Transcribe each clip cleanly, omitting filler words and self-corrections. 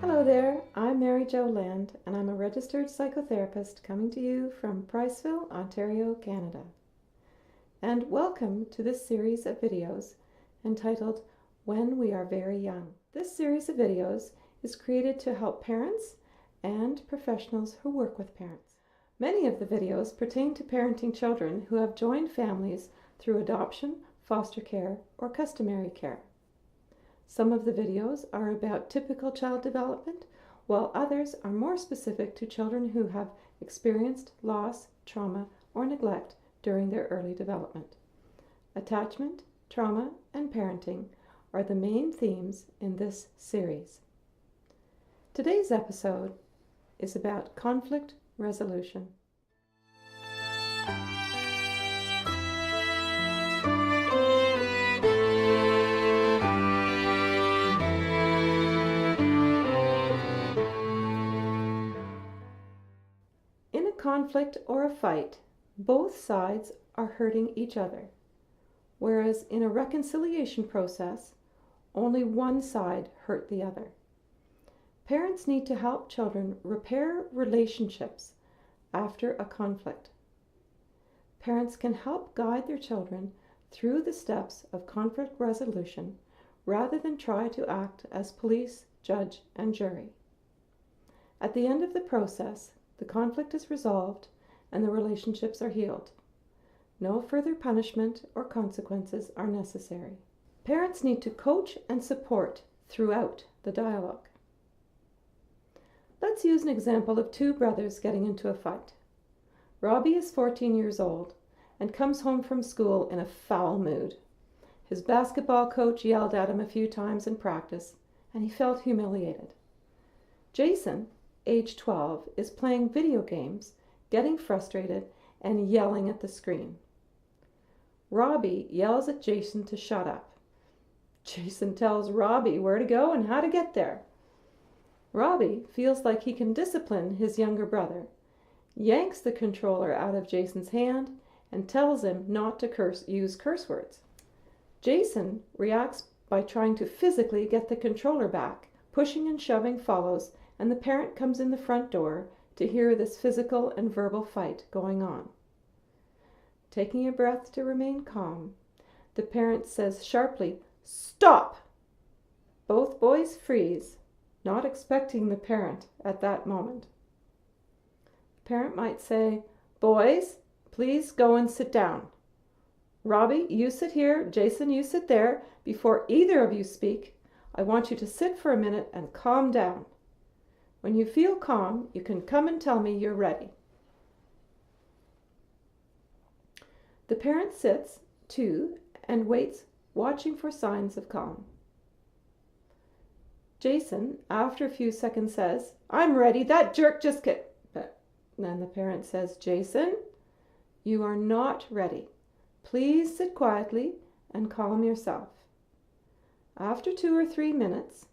Hello there, I'm Mary Jo Land, and I'm a registered psychotherapist coming to you from Priceville, Ontario, Canada. And welcome to this series of videos entitled When We Are Very Young. This series of videos is created to help parents and professionals who work with parents. Many of the videos pertain to parenting children who have joined families through adoption, foster care, or customary care. Some of the videos are about typical child development, while others are more specific to children who have experienced loss, trauma, or neglect during their early development. Attachment, trauma, and parenting are the main themes in this series. Today's episode is about conflict resolution. In a conflict or a fight, both sides are hurting each other, whereas in a reconciliation process, only one side hurt the other. Parents need to help children repair relationships after a conflict. Parents can help guide their children through the steps of conflict resolution rather than try to act as police, judge, and jury. At the end of the process, the conflict is resolved and the relationships are healed. No further punishment or consequences are necessary. Parents need to coach and support throughout the dialogue. Let's use an example of two brothers getting into a fight. Robbie is 14 years old and comes home from school in a foul mood. His basketball coach yelled at him a few times in practice, and he felt humiliated. Jason, age 12, is playing video games, getting frustrated, and yelling at the screen. Robbie yells at Jason to shut up. Jason tells Robbie where to go and how to get there. Robbie feels like he can discipline his younger brother, yanks the controller out of Jason's hand, and tells him not to use curse words. Jason reacts by trying to physically get the controller back. Pushing and shoving follows, and the parent comes in the front door to hear this physical and verbal fight going on. Taking a breath to remain calm, the parent says sharply, "Stop!" Both boys freeze, not expecting the parent at that moment. The parent might say, "Boys, please go and sit down. Robbie, you sit here. Jason, you sit there. Before either of you speak, I want you to sit for a minute and calm down. When you feel calm, you can come and tell me you're ready." The parent sits, too, and waits, watching for signs of calm. Jason, after a few seconds, says, "I'm ready. That jerk just kicked." But then the parent says, "Jason, you are not ready. Please sit quietly and calm yourself." After 2 or 3 minutes,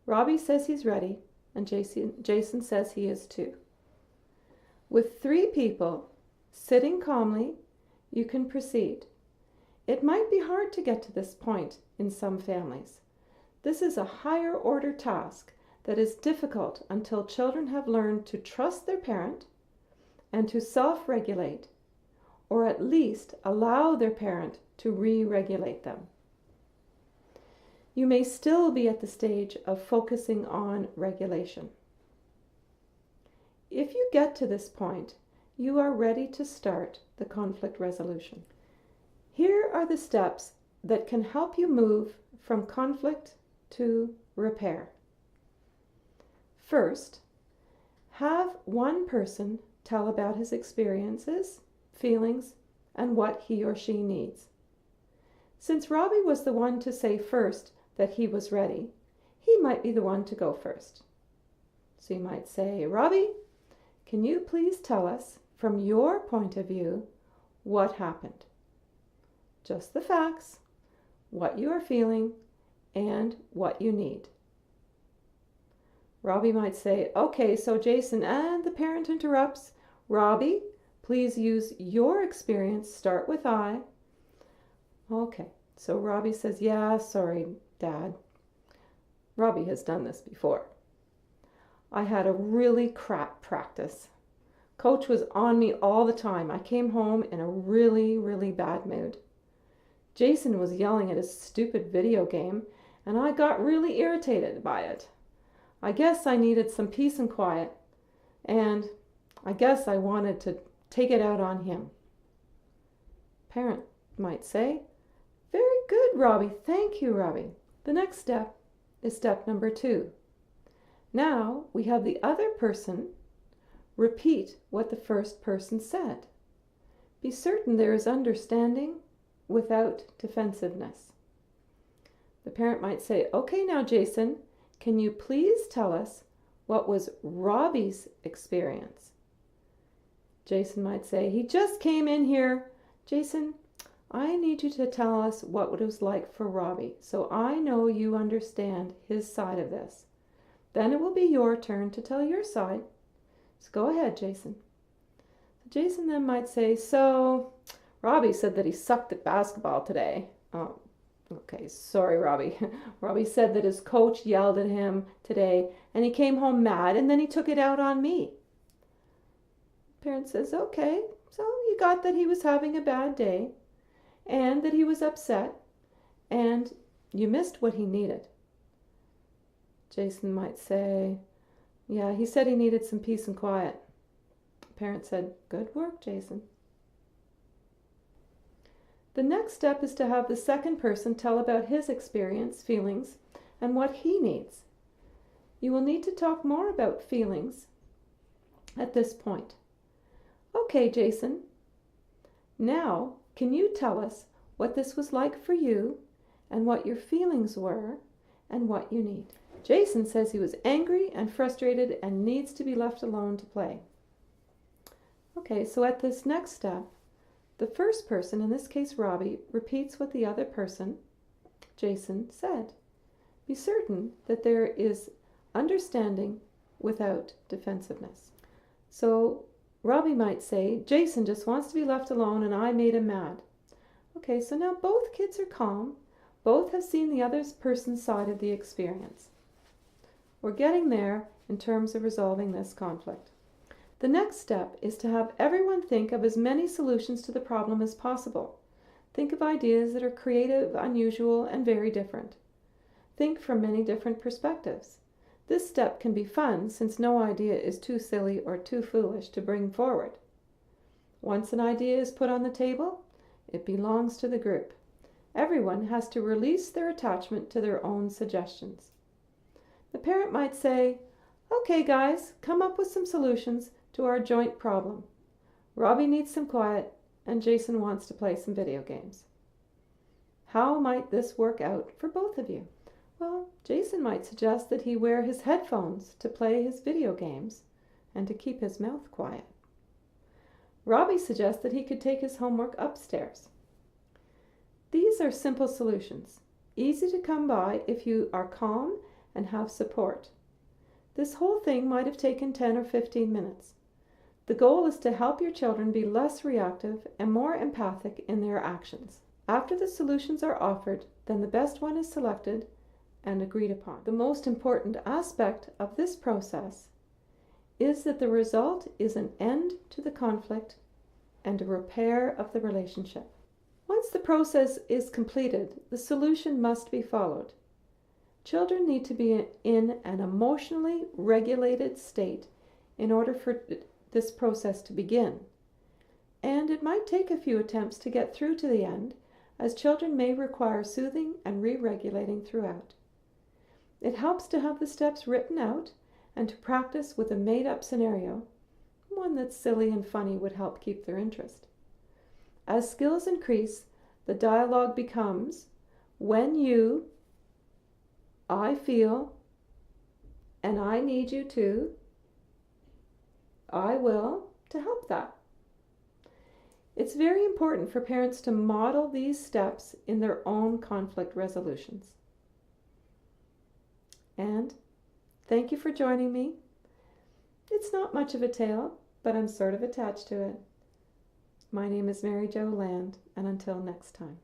Robbie says he's ready, and Jason says he is too. With 3 people sitting calmly, you can proceed. It might be hard to get to this point in some families. This is a higher order task that is difficult until children have learned to trust their parent and to self-regulate, or at least allow their parent to re-regulate them. You may still be at the stage of focusing on regulation. If you get to this point, you are ready to start the conflict resolution. Here are the steps that can help you move from conflict to repair. First, have one person tell about his experiences, feelings, and what he or she needs. Since Robbie was the one to say first that he was ready, he might be the one to go first. So you might say, "Robbie, can you please tell us, from your point of view, what happened? Just the facts, what you are feeling, and what you need." Robbie might say, "Okay, so Jason," and the parent interrupts, "Robbie, please use your experience. Start with I." Okay, so Robbie says, "Yeah, sorry, Dad." Robbie has done this before. I had a really crap practice. Coach was on me all the time. I came home in a really, really bad mood. Jason was yelling at his stupid video game, and I got really irritated by it. I guess I needed some peace and quiet, and I guess I wanted to take it out on him. Parent might say, "Very good, Robbie. Thank you, Robbie." The next step is step number 2. Now we have the other person repeat what the first person said. Be certain there is understanding without defensiveness. The parent might say, "Okay, now Jason, can you please tell us what was Robbie's experience?" Jason might say, "He just came in here." Jason, I need you to tell us what it was like for Robbie, so I know you understand his side of this. Then it will be your turn to tell your side. So go ahead, Jason. Jason then might say, "So Robbie said that he sucked at basketball today." Oh, okay, sorry, Robbie. Robbie said that his coach yelled at him today and he came home mad and then he took it out on me. Parent says, "Okay, so you got that he was having a bad day and that he was upset and you missed what he needed." Jason might say, "Yeah, he said he needed some peace and quiet." Parent said, "Good work, Jason." The next step is to have the second person tell about his experience, feelings, and what he needs. You will need to talk more about feelings at this point. "Okay, Jason, now can you tell us what this was like for you and what your feelings were and what you need?" Jason says he was angry and frustrated and needs to be left alone to play. Okay, so at this next step, the first person, in this case Robbie, repeats what the other person, Jason, said. Be certain that there is understanding without defensiveness. So Robbie might say, "Jason just wants to be left alone and I made him mad." Okay, so now both kids are calm. Both have seen the other person's side of the experience. We're getting there in terms of resolving this conflict. The next step is to have everyone think of as many solutions to the problem as possible. Think of ideas that are creative, unusual, and very different. Think from many different perspectives. This step can be fun since no idea is too silly or too foolish to bring forward. Once an idea is put on the table, it belongs to the group. Everyone has to release their attachment to their own suggestions. The parent might say, "Okay, guys, come up with some solutions to our joint problem. Robbie needs some quiet and Jason wants to play some video games. How might this work out for both of you?" Well, Jason might suggest that he wear his headphones to play his video games and to keep his mouth quiet. Robbie suggests that he could take his homework upstairs. These are simple solutions, easy to come by if you are calm and have support. This whole thing might have taken 10 or 15 minutes. The goal is to help your children be less reactive and more empathic in their actions. After the solutions are offered, then the best one is selected and agreed upon. The most important aspect of this process is that the result is an end to the conflict and a repair of the relationship. Once the process is completed, the solution must be followed. Children need to be in an emotionally regulated state in order for this process to begin. And it might take a few attempts to get through to the end, as children may require soothing and re-regulating throughout. It helps to have the steps written out and to practice with a made-up scenario. One that's silly and funny would help keep their interest. As skills increase, the dialogue becomes, "When you," "I feel," and "I need you to," "I will," to help that. It's very important for parents to model these steps in their own conflict resolutions. And thank you for joining me. It's not much of a tale, but I'm sort of attached to it. My name is Mary Jo Land, and until next time.